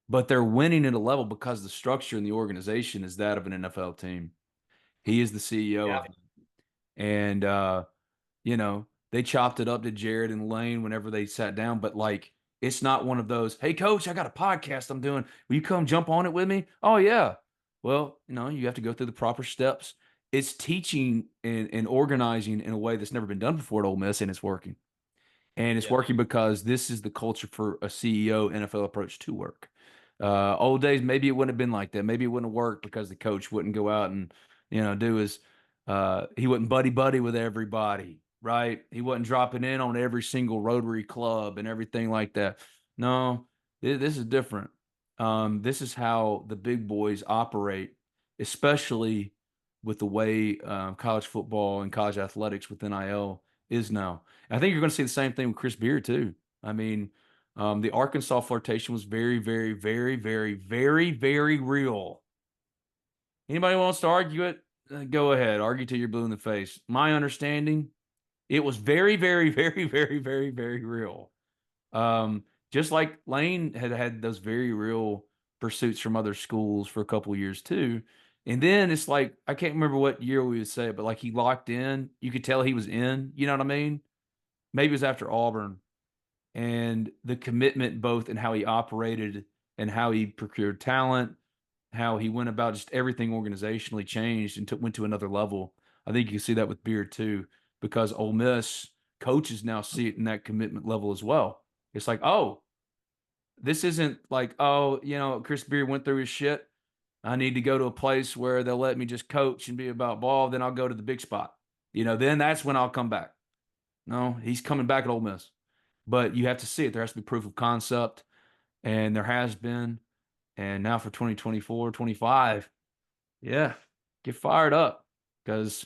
But they're winning at a level because the structure in the organization is that of an NFL team. He is the CEO of it. And, they chopped it up to Jared and Lane whenever they sat down. But, like, it's not one of those, hey, coach, I got a podcast I'm doing. Will you come jump on it with me? Oh, yeah. Well, you have to go through the proper steps. It's teaching and organizing in a way that's never been done before at Ole Miss, and it's working. And it's working because this is the culture for a CEO NFL approach to work. Old days, maybe it wouldn't have been like that. Maybe it wouldn't have worked because the coach wouldn't go out and, do his he wouldn't buddy with everybody, right? He wasn't dropping in on every single Rotary Club and everything like that. No, this is different. This is how the big boys operate, especially with the way college football and college athletics with NIL is now. And I think you're going to see the same thing with Chris Beard too. I mean, the Arkansas flirtation was very, very, very, very, very, very real. Anybody wants to argue it? Go ahead. Argue till you're blue in the face. My understanding, it was very, very, very, very, very, very real. Just like Lane had those very real pursuits from other schools for a couple of years too. And then it's like, I can't remember what year we would say it, but like he locked in. You could tell he was in, you know what I mean? Maybe it was after Auburn. And the commitment both in how he operated and how he procured talent, how he went about just everything organizationally changed and went to another level. I think you can see that with Beard too, because Ole Miss coaches now see it in that commitment level as well. It's like, oh, this isn't like, oh, Chris Beard went through his shit. I need to go to a place where they'll let me just coach and be about ball. Then I'll go to the big spot. Then that's when I'll come back. No, he's coming back at Ole Miss. But you have to see it. There has to be proof of concept, and there has been. And now for 2024, 25, yeah, get fired up because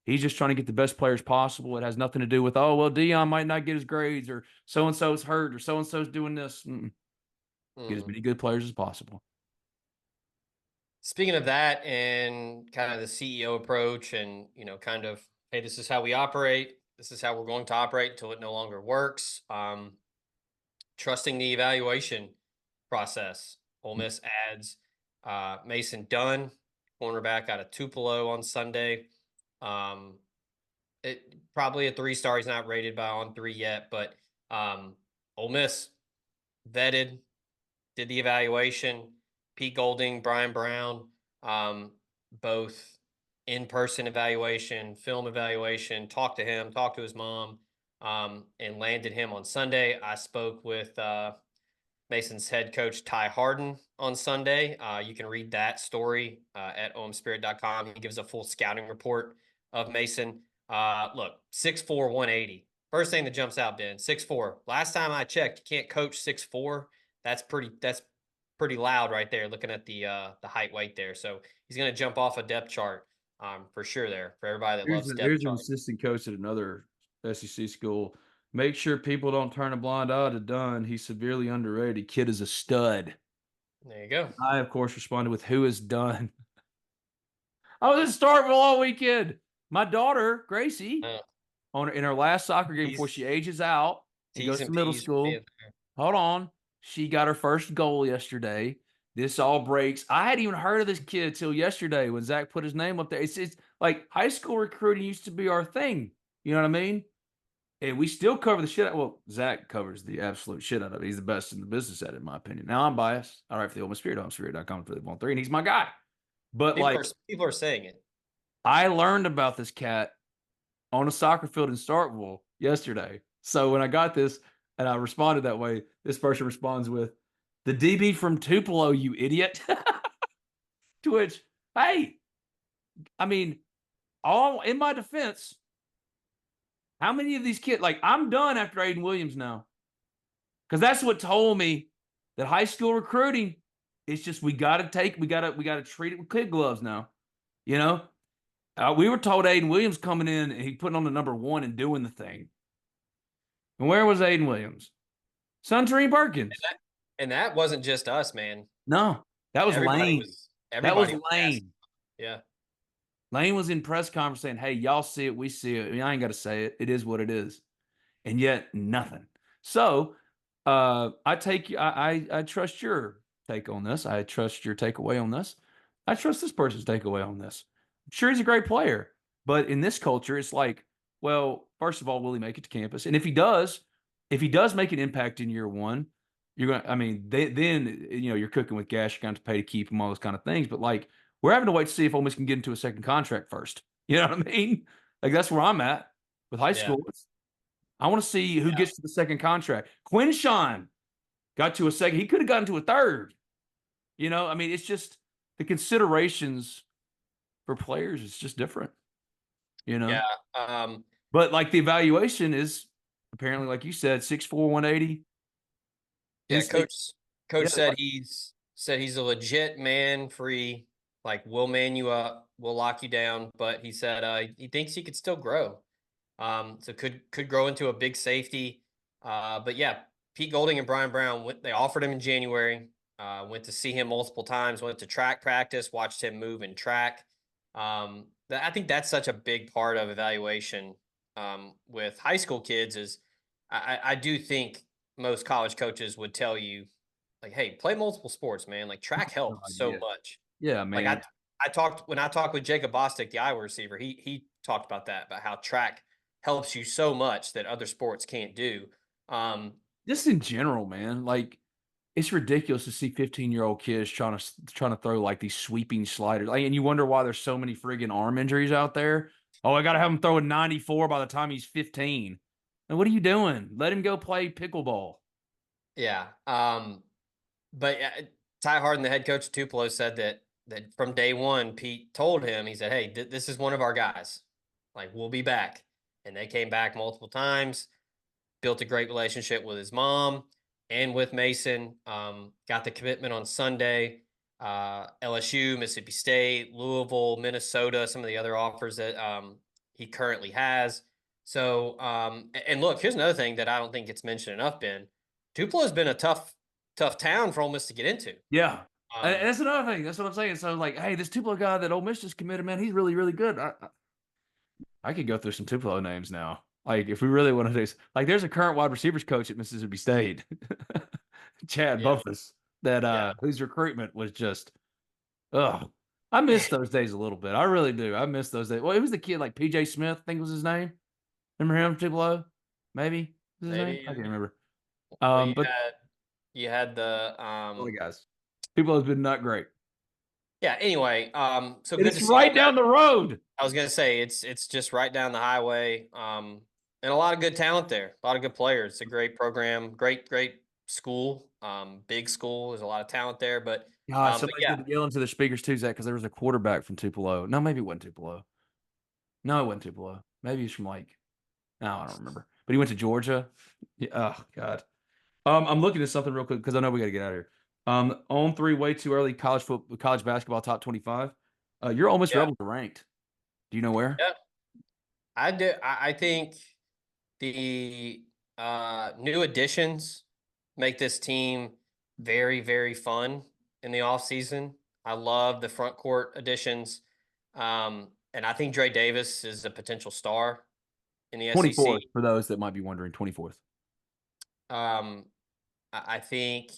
he's just trying to get the best players possible. It has nothing to do with, oh, well, Deion might not get his grades or so-and-so's hurt or so-and-so's doing this. Get as many good players as possible. Speaking of that and kind of the CEO approach and, kind of, hey, this is how we operate. This is how we're going to operate until it no longer works. Trusting the evaluation process. Ole Miss adds Mason Dunn, cornerback out of Tupelo on Sunday. It probably a 3-star. He's not rated by On3 yet, but Ole Miss vetted, did the evaluation. Pete Golding, Brian Brown, both in-person evaluation, film evaluation, talked to him, talked to his mom, and landed him on Sunday. I spoke with Mason's head coach, Ty Harden, on Sunday. You can read that story at omspirit.com. He gives a full scouting report of Mason. Look, 6'4", 180. First thing that jumps out, Ben, 6'4". Last time I checked, you can't coach 6'4". That's pretty loud right there, looking at the height weight there. So he's going to jump off a depth chart for sure there for everybody that loves depth Here's chart. an assistant coach at another SEC school. Make sure people don't turn a blind eye to Dunn. He's severely underrated. Kid is a stud. There you go. I, of course, responded with, who is Dunn? I was in Starkville all weekend. My daughter, Gracie, in her last soccer game before she ages out and goes to middle school. Hold on. She got her first goal yesterday. This all breaks. I hadn't even heard of this kid till yesterday when Zach put his name up there. It's like high school recruiting used to be our thing. You know what I mean? And we still cover the shit out. Well, Zach covers the absolute shit out of it. He's the best in the business at it, in my opinion. Now I'm biased. I write for the Ole Miss Spirit, OleMissSpirit.com for the on 3, and he's my guy. But people are saying it. I learned about this cat on a soccer field in Starkville yesterday. So when I got this and I responded that way, this person responds with, the DB from Tupelo, you idiot. To which, hey, I mean, all in my defense, how many of these kids, like, I'm done after Aiden Williams now. Because that's what told me that high school recruiting, it's just we got to treat it with kid gloves now. We were told Aiden Williams coming in and he putting on the number 1 and doing the thing. And where was Aiden Williams? Suntarine Perkins. And that wasn't just us, man. No, that was Lane. That was Lane. Yeah. Lane was in press conference saying, hey, y'all see it, we see it. I mean, I ain't got to say it. It is what it is. And yet nothing. So I trust your take on this. I trust your takeaway on this. I trust this person's takeaway on this. I'm sure he's a great player. But in this culture, it's like, well, first of all, will he make it to campus? And if he does make an impact in year 1, you're going to, I mean, then you're cooking with gas. You're going to pay to keep him, all those kind of things. But like, we're having to wait to see if Ole Miss can get into a second contract first. You know what I mean? Like, that's where I'm at with high school. I want to see who gets to the second contract. Quinshawn got to a second. He could have gotten to a third. I mean, it's just the considerations for players. It's just different. Yeah. But like the evaluation is apparently, like you said, 6'4", 180. Yeah, coach said he's a legit man-free, like we'll man you up, we'll lock you down, but he said he thinks he could still grow. So could grow into a big safety. But yeah, Pete Golding and Brian Brown, they offered him in January, went to see him multiple times, went to track practice, watched him move in track. I think that's such a big part of evaluation with high school kids is I do think most college coaches would tell you, like, hey, play multiple sports, man. Like, track helps so much. Yeah, man. Like, when I talked with Jacob Bostic, the Iowa receiver, he talked about that, about how track helps you so much that other sports can't do. Just in general, man, like it's ridiculous to see 15-year-old kids trying to throw like these sweeping sliders. Like, and you wonder why there's so many friggin' arm injuries out there. Oh, I got to have him throwing 94 by the time he's 15. And what are you doing? Let him go play pickleball. Yeah. But Ty Harden, the head coach of Tupelo, said that from day one, Pete told him, he said, "Hey, this is one of our guys. Like, we'll be back." And they came back multiple times, built a great relationship with his mom and with Mason. Got the commitment on Sunday. LSU, Mississippi State, Louisville, Minnesota, some of the other offers that he currently has. So, and look, here's another thing that I don't think gets mentioned enough, Ben. Tupelo's been a tough town for Ole Miss to get into. Yeah. And that's another thing. That's what I'm saying. So, like, hey, this Tupelo guy that Ole Miss just committed, man, he's really, really good. I could go through some Tupelo names now. Like, if we really want to do, like, there's a current wide receivers coach at Mississippi State, Chad Buffus, that whose recruitment was just, ugh. I miss those days a little bit. I really do. I miss those days. Well, it was the kid like PJ Smith, I think was his name. Remember him, Tupelo? Maybe was his name? I can't remember. Well, But you had the all the guys. Tupelo's been not great. Yeah. Anyway, so it's right down the road. I was gonna say it's just right down the highway. And a lot of good talent there, a lot of good players. It's a great program, great school, big school. There's a lot of talent there. But somebody did yell into the speakers too, Zach, because there was a quarterback from Tupelo. No, maybe it wasn't Tupelo. No, it wasn't Tupelo. Maybe he's from like, no, I don't remember. But he went to Georgia. Yeah, oh God. I'm looking at something real quick because I know we got to get out of here. On 3 way too early college basketball top 25. Your Ole Miss Rebels are ranked. Do you know where? Yeah, I do. I think the new additions make this team very, very fun in the offseason. I love the front court additions. And I think Tre Davis is a potential star in the 24th, SEC. for those that might be wondering, 24th. I think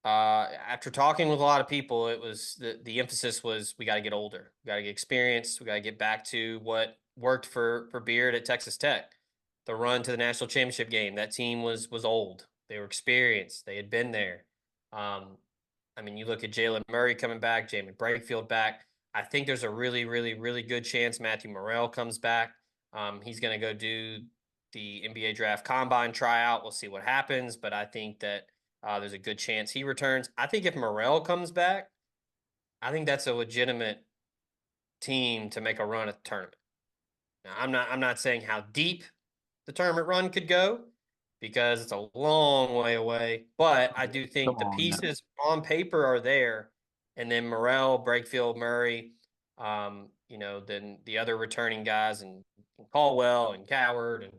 after talking with a lot of people, it was the emphasis was we got to get older, we got to get experienced, we got to get back to what worked for Beard at Texas Tech. The run to the national championship game, that team was old. They were experienced. They had been there. I mean, you look at Jalen Murray coming back, Jamin Brakefield back. I think there's a really, really, really good chance Matthew Morrell comes back. He's going to go do the NBA draft combine tryout. We'll see what happens, but I think that there's a good chance he returns. I think if Morrell comes back, I think that's a legitimate team to make a run at the tournament. Now, I'm not saying how deep the tournament run could go because it's a long way away, but I do think the pieces on paper are there. And then Morrell, Brakefield, Murray, then the other returning guys and Caldwell and Coward. And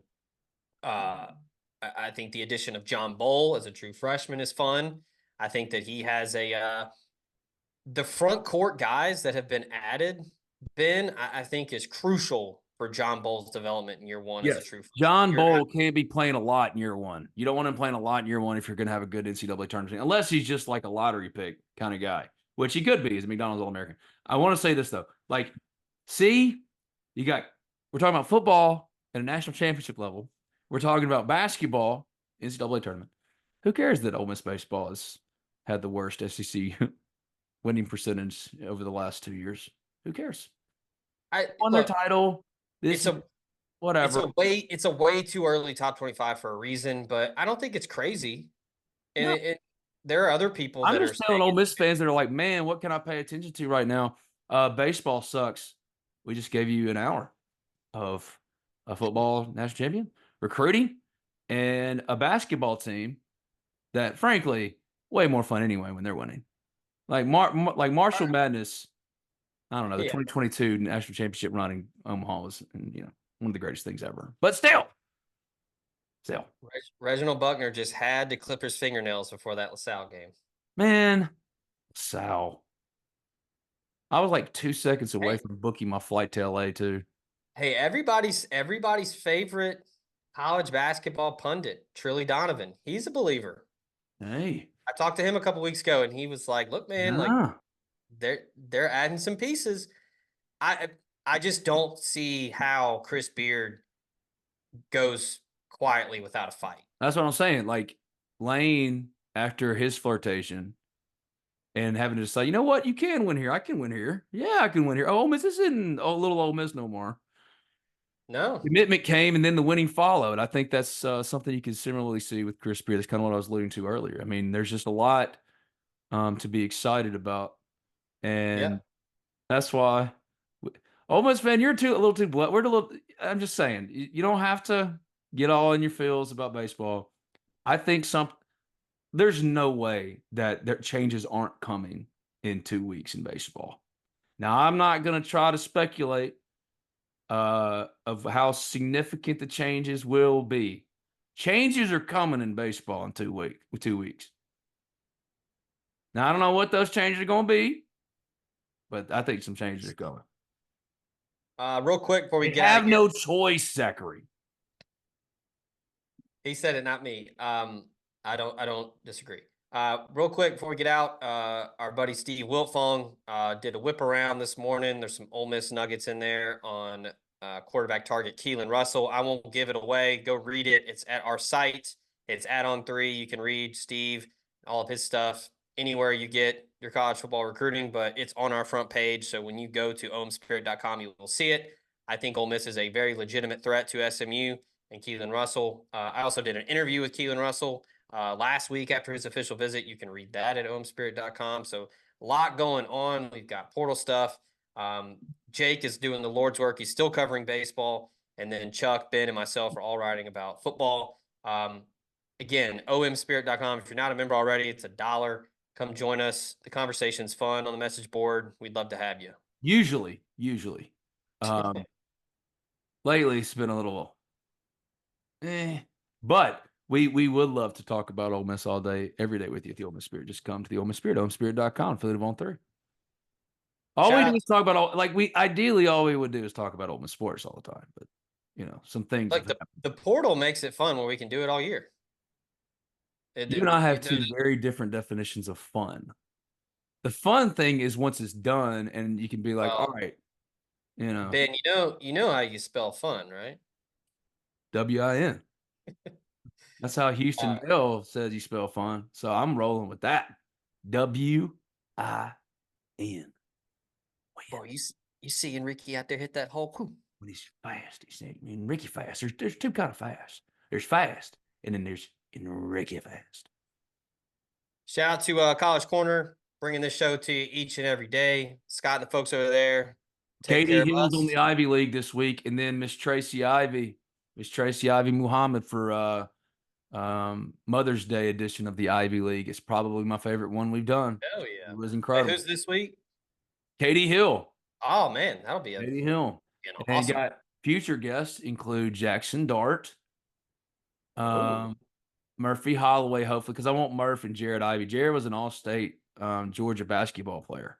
I think the addition of John Bull as a true freshman is fun. I think that he has the front court guys that have been added, Ben, I think is crucial for John Bull's development in year one as a true freshman. John Bull can't be playing a lot in year one. You don't want him playing a lot in year one if you're going to have a good NCAA tournament, unless he's just like a lottery pick kind of guy, which he could be as a McDonald's All-American. I want to say this, though. Like, we're talking about football at a national championship level. We're talking about basketball, NCAA tournament. Who cares that Ole Miss baseball has had the worst SEC winning percentage over the last 2 years? Who cares? Won their title. Whatever. It's a way too early top 25 for a reason, but I don't think it's crazy. And there are other people I'm just telling Ole Miss fans that are like, man, what can I pay attention to right now? Baseball sucks. We just gave you an hour of a football national champion, recruiting, and a basketball team that, frankly, way more fun anyway when they're winning. Like Marshall Madness, I don't know, the 2022 national championship run in Omaha was, one of the greatest things ever. But still. Reginald Buckner just had to clip his fingernails before that LaSalle game. Man, LaSalle. I was like 2 seconds away from booking my flight to LA too. Hey, everybody's favorite college basketball pundit, Trilly Donovan. He's a believer. Hey. I talked to him a couple weeks ago, and he was like, look, man, like they're adding some pieces. I just don't see how Chris Beard goes quietly without a fight. That's what I'm saying. Like Lane, after his flirtation and having to decide, you know what, you can win here. I can win here. Yeah, I can win here. Oh, Ole Miss isn't a little Ole Miss no more. No. Commitment came, and then the winning followed. I think that's something you can similarly see with Chris Beard. That's kind of what I was alluding to earlier. I mean, there's just a lot to be excited about, and that's why. Ole Miss fan, you're a little too blunt. I'm just saying, you don't have to get all in your feels about baseball. I think there's no way that their changes aren't coming in 2 weeks in baseball. Now, I'm not going to try to speculate of how significant the changes will be. Changes are coming in baseball in 2 weeks. Now, I don't know what those changes are going to be, but I think some changes are coming. Real quick before we They get out have of here, no choice, Zachary. he said it, not me. I don't disagree. Real quick before we get out, our buddy Steve Wiltfong did a whip around this morning. There's some Ole Miss nuggets in there on quarterback target Keelan Russell. I won't give it away. Go read it. It's at our site. It's @on3. You can read Steve, all of his stuff anywhere you get your college football recruiting, but it's on our front page. So when you go to ohmspirit.com, you will see it. I think Ole Miss is a very legitimate threat to SMU and Keelan Russell. I also did an interview with Keelan Russell last week after his official visit. You can read that at ohmspirit.com. So a lot going on. We've got portal stuff. Jake is doing the Lord's work. He's still covering baseball. And then Chuck, Ben, and myself are all writing about football. Again, omspirit.com. If you're not a member already, it's $1. Come join us. The conversation's fun on the message board. We'd love to have you. Usually. Lately, it's been a little but we would love to talk about Ole Miss all day, every day with you at the Ole Miss Spirit. Just come to the Ole Miss Spirit, ohmspirit.com, affiliate of On3. All we do is talk about all we would do is talk about Ole Miss sports all the time. But some things like the portal makes it fun where we can do it all year. You and I have two very different definitions of fun. The fun thing is once it's done and you can be like, all right, Ben, you know how you spell fun, right? WIN. That's how Houston Dale says you spell fun. So I'm rolling with that. WIN. Boy, you see Ricky out there hit that hole. When he's fast, Ricky fast. There's two kind of fast. There's fast, and then there's Ricky fast. Shout out to College Corner, bringing this show to you each and every day. Scott and the folks over there. Katie Hill's on the Ivy League this week, and then Miss Tracy Ivy Muhammad for Mother's Day edition of the Ivy League. It's probably my favorite one we've done. Hell yeah. It was incredible. Hey, who's this week? Katie Hill. Oh, man, that'll be Katie Hill. Awesome. And got future guests include Jackson Dart, Murphy Holloway, hopefully, because I want Murph and Jared Ivey. Jared was an all-state Georgia basketball player.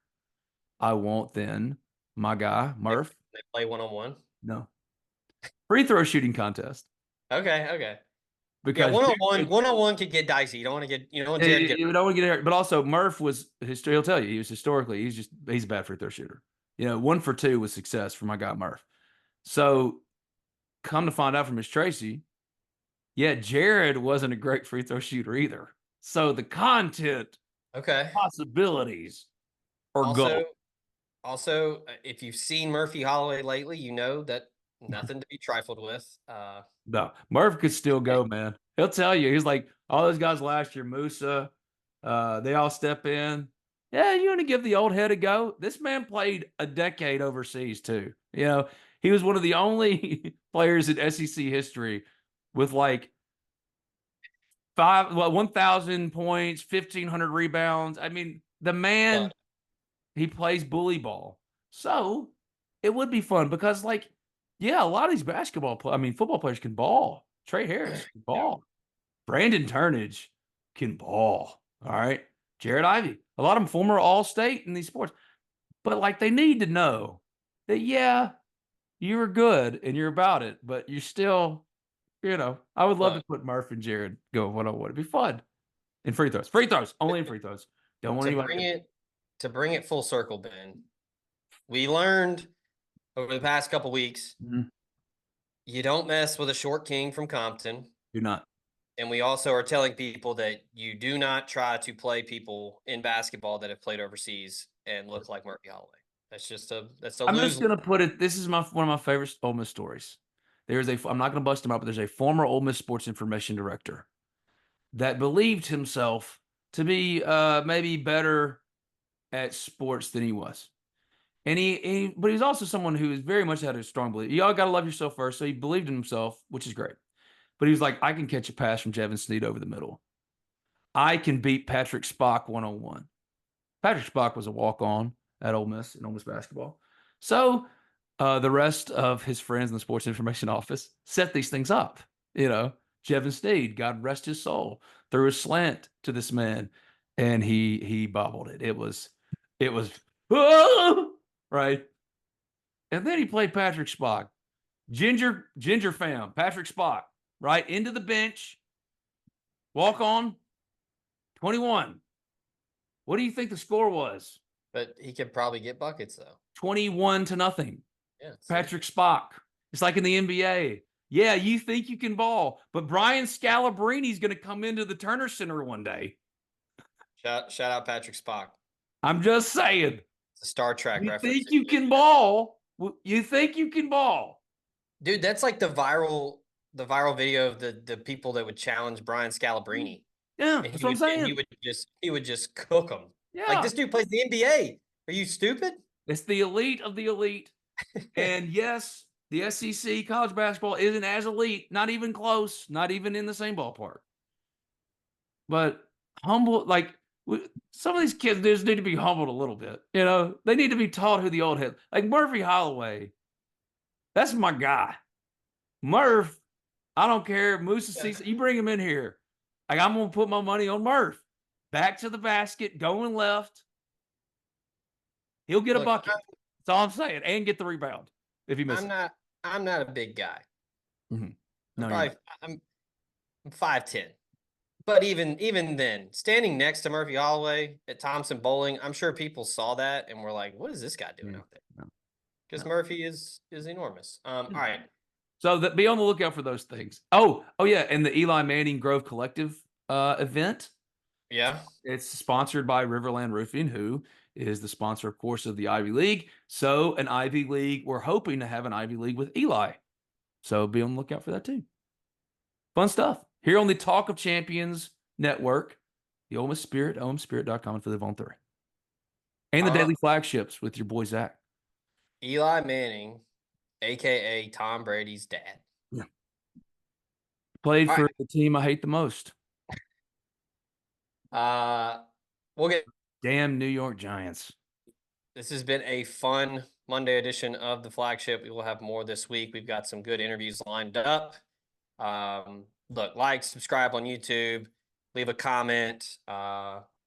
I want then my guy, Murph. They play one-on-one? No. Free throw shooting contest. Okay. Because one-on-one could get dicey. You don't want to get, you don't want Jared to get. You don't want to get hurt. But also, Murph he'll tell you, he's a bad free throw shooter. 1 for 2 was success for my guy Murph. So come to find out from Miss Tracy, Jared wasn't a great free throw shooter either. So the content possibilities are gold. Also, if you've seen Murphy Holloway lately, you know that nothing to be trifled with. No, Murph could still go, man. He'll tell you. He's like, all those guys last year, Musa, they all step in. Yeah, you want to give the old head a go? This man played a decade overseas, too. He was one of the only players in SEC history with 1,000 points, 1,500 rebounds. I mean, the man, he plays bully ball. So it would be fun because, a lot of these football players can ball. Trey Harris can ball. Brandon Turnage can ball. All right. Jared Ivey. A lot of them former All-State in these sports. But, they need to know that, you were good and you're about it, but you're still, I would love to put Murph and Jared go one-on-one. It'd be fun. In free throws. Only in free throws. Don't want anybody to bring it full circle, Ben, we learned over the past couple weeks, you don't mess with a short king from Compton. Do not. And we also are telling people that you do not try to play people in basketball that have played overseas and look like Marquis. That's I'm just gonna put it. This is one of my favorite Ole Miss stories. I'm not gonna bust him up, but there's a former Ole Miss sports information director that believed himself to be maybe better at sports than he was. But he was also someone who very much had a strong belief. You all got to love yourself first. So he believed in himself, which is great. But he was like, I can catch a pass from Jevin Sneed over the middle. I can beat Patrick Spock one-on-one. Patrick Spock was a walk-on at Ole Miss in Ole Miss basketball. So the rest of his friends in the sports information office set these things up. Jevin Sneed, God rest his soul, threw a slant to this man, and he bobbled it. It was right. And then he played Patrick Spock. Ginger fam, Patrick Spock, right? Into the bench. Walk on. 21. What do you think the score was? But he could probably get buckets, though. 21-0. Yeah, Patrick Spock. It's like in the NBA. Yeah, you think you can ball, but Brian Scalabrini's going to come into the Turner Center one day. Shout out Patrick Spock. I'm just saying. It's a Star Trek you reference. Think you can ball. You think you can ball. Dude, that's like the viral video of the people that would challenge Brian Scalabrine. Yeah, that's what I'm saying. He would just cook them. Yeah. Like, this dude plays the NBA. Are you stupid? It's the elite of the elite. And yes, the SEC college basketball isn't as elite, not even close, not even in the same ballpark. But humble, like some of these kids just need to be humbled a little bit. They need to be taught who the old head, like Murphy Holloway. That's my guy. Murph, I don't care. Musa, you bring him in here. Like, I'm going to put my money on Murph. Back to the basket, going left. He'll get a bucket. That's all I'm saying. And get the rebound if he misses. I'm not a big guy. Mm-hmm. No, I'm 5'10". But even then, standing next to Murphy Holloway at Thompson Bowling, I'm sure people saw that and were like, what is this guy doing out there? Because Murphy is enormous. All right. So be on the lookout for those things. Oh yeah, and the Eli Manning Grove Collective event. Yeah. It's sponsored by Riverland Roofing, who is the sponsor, of course, of the Ivy League. So an Ivy League, we're hoping to have an Ivy League with Eli. So be on the lookout for that too. Fun stuff. Here on the Talk of Champions Network, the Ole Miss Spirit, omspirit.com for the Von 3. And the Daily Flagships with your boy, Zach. Eli Manning, a.k.a. Tom Brady's dad. Yeah. Played for the team I hate the most. We'll get damn New York Giants. This has been a fun Monday edition of the Flagship. We will have more this week. We've got some good interviews lined up. Look, like, subscribe on YouTube, leave a comment,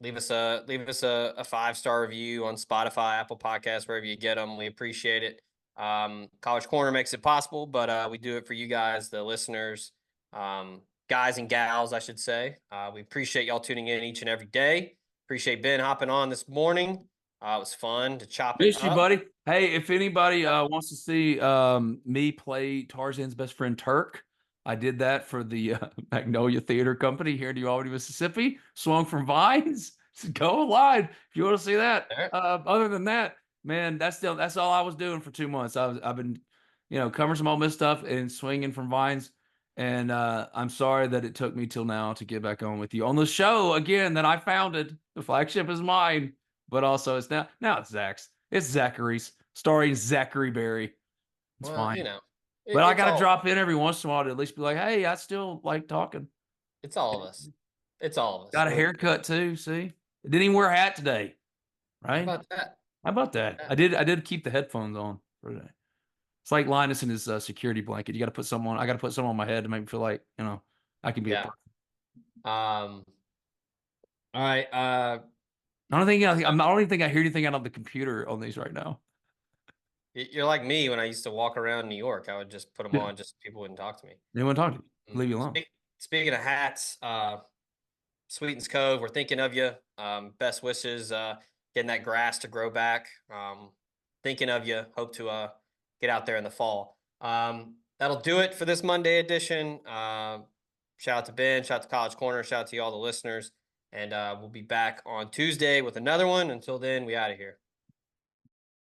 leave us a 5-star review on Spotify, Apple Podcasts, wherever you get them. We appreciate it. College Corner makes it possible, but we do it for you guys, the listeners, guys and gals, I should say. We appreciate y'all tuning in each and every day. Appreciate Ben hopping on this morning. It was fun to chop it up. You, buddy. Hey, if anybody wants to see me play Tarzan's best friend Turk, I did that for the Magnolia Theater Company here in New Albany, Mississippi. Swung from Vines. Go live if you want to see that. Other than that, man, that's all I was doing for 2 months. I've been, covering some Ole Miss stuff and swinging from Vines. And I'm sorry that it took me till now to get back on with you on the show again that I founded. The Flagship is mine, but also it's now it's Zach's. It's Zachary's, starring Zachary Berry. It's fine. But I got to drop in every once in a while to at least be like, hey, I still like talking. It's all of us. It's all of us. Got a haircut too. See, I didn't even wear a hat today. Right? How about that? I did keep the headphones on for today. It's like Linus and his security blanket. You got to put some on. I got to put some on my head to make me feel like I can be a person. All right. I don't even think I hear anything out of the computer on these right now. You're like me when I used to walk around New York. I would just put them on just so people wouldn't talk to me. They wouldn't talk to you. Leave you alone. Speaking of hats, Sweetens Cove, we're thinking of you. Best wishes. getting that grass to grow back. Thinking of you. Hope to get out there in the fall. That'll do it for this Monday edition. Shout out to Ben, shout out to College Corner, shout out to you all the listeners. And we'll be back on Tuesday with another one. Until then, we out of here.